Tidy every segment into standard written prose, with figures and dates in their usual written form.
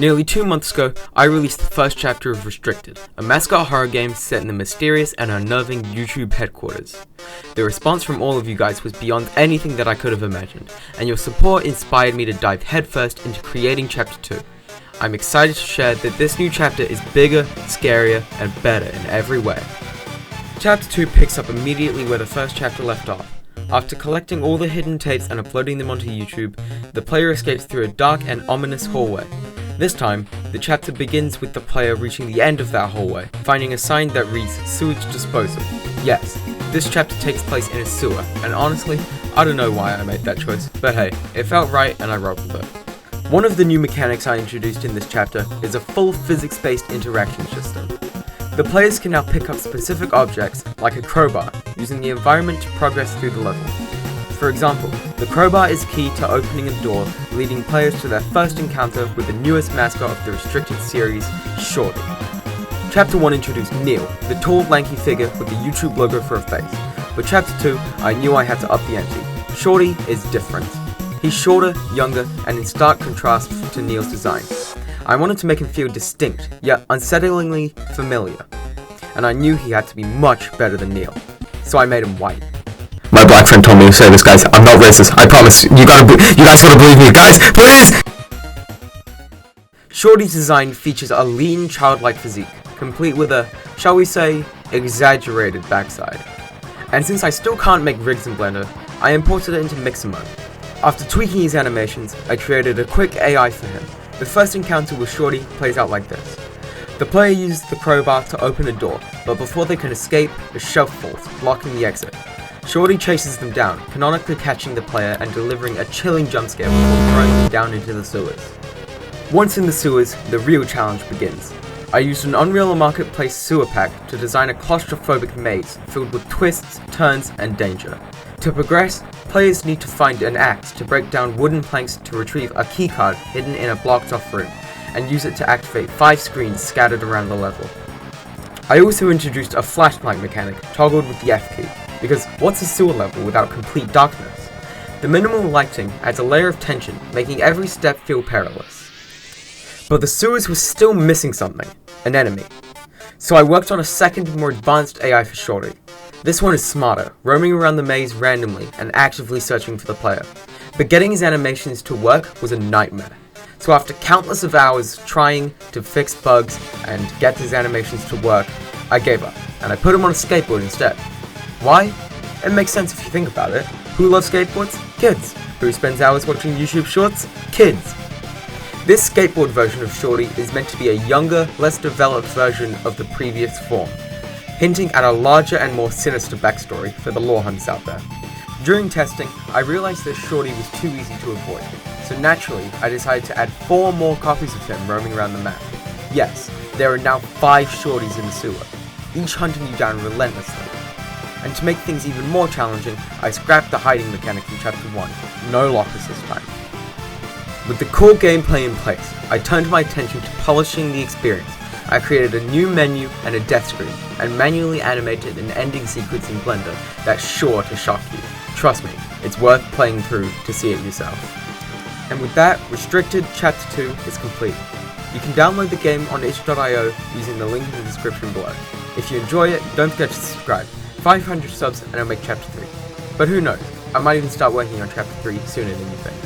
Nearly 2 months ago, I released the first chapter of Restricted, a Mascot horror game set in the mysterious and unnerving YouTube headquarters. The response from all of you guys was beyond anything that I could have imagined, and your support inspired me to dive headfirst into creating Chapter 2. I'm excited to share that this new chapter is bigger, scarier, and better in every way. Chapter 2 picks up immediately where the first chapter left off. After collecting all the hidden tapes and uploading them onto YouTube, the player escapes through a dark and ominous hallway. This time, the chapter begins with the player reaching the end of that hallway, finding a sign that reads Sewage Disposal. Yes, this chapter takes place in a sewer, and honestly, I don't know why I made that choice, but hey, it felt right and I rolled with it. One of the new mechanics I introduced in this chapter is a full physics-based interaction system. The players can now pick up specific objects, like a crowbar, using the environment to progress through the level. For example, the crowbar is key to opening a door, leading players to their first encounter with the newest mascot of the Restricted series, Shorty. Chapter 1 introduced Neil, the tall, lanky figure with the YouTube logo for a face. But Chapter 2, I knew I had to up the ante. Shorty is different. He's shorter, younger, and in stark contrast to Neil's design. I wanted to make him feel distinct, yet unsettlingly familiar. And I knew he had to be much better than Neil. So I made him white. My black friend told me to say this, guys. I'm not racist. I promise. You guys gotta believe me, guys. Please! Shorty's design features a lean, childlike physique, complete with a, shall we say, exaggerated backside. And since I still can't make rigs in Blender, I imported it into Mixer mode. After tweaking his animations, I created a quick AI for him. The first encounter with Shorty plays out like this. The player uses the crowbar to open a door, but before they can escape, a shelf falls, blocking the exit. Shorty chases them down, canonically catching the player and delivering a chilling jumpscare before throwing them down into the sewers. Once in the sewers, the real challenge begins. I used an Unreal Marketplace sewer pack to design a claustrophobic maze filled with twists, turns, and danger. To progress, players need to find an axe to break down wooden planks to retrieve a keycard hidden in a blocked off room, and use it to activate 5 screens scattered around the level. I also introduced a flashlight mechanic toggled with the F key, because what's a sewer level without complete darkness? The minimal lighting adds a layer of tension, making every step feel perilous. But the sewers were still missing something, an enemy. So I worked on a second, more advanced AI for Shorty. This one is smarter, roaming around the maze randomly and actively searching for the player. But getting his animations to work was a nightmare. So after countless of hours trying to fix bugs and get his animations to work, I gave up, and I put him on a skateboard instead. Why? It makes sense if you think about it. Who loves skateboards? Kids. Who spends hours watching YouTube shorts? Kids. This skateboard version of Shorty is meant to be a younger, less developed version of the previous form, hinting at a larger and more sinister backstory for the lore hunters out there. During testing, I realized that Shorty was too easy to avoid, so naturally I decided to add 4 more copies of him roaming around the map. Yes, there are now 5 Shorties in the sewer, each hunting you down relentlessly. And to make things even more challenging, I scrapped the hiding mechanic from Chapter 1, no lockers this time. With the core gameplay in place, I turned my attention to polishing the experience. I created a new menu and a death screen, and manually animated an ending sequence in Blender that's sure to shock you. Trust me, it's worth playing through to see it yourself. And with that, Restricted Chapter 2 is complete. You can download the game on itch.io using the link in the description below. If you enjoy it, don't forget to subscribe. 500 subs and I'll make Chapter 3. But who knows, I might even start working on Chapter 3 sooner than you think.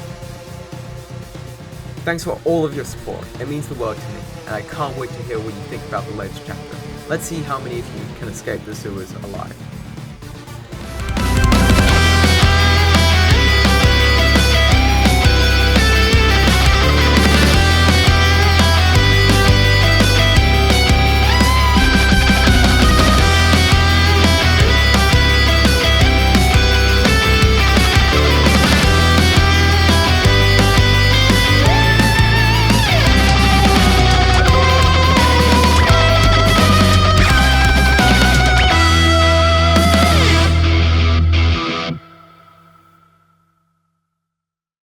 Thanks for all of your support, it means the world to me, and I can't wait to hear what you think about the latest chapter. Let's see how many of you can escape the sewers alive.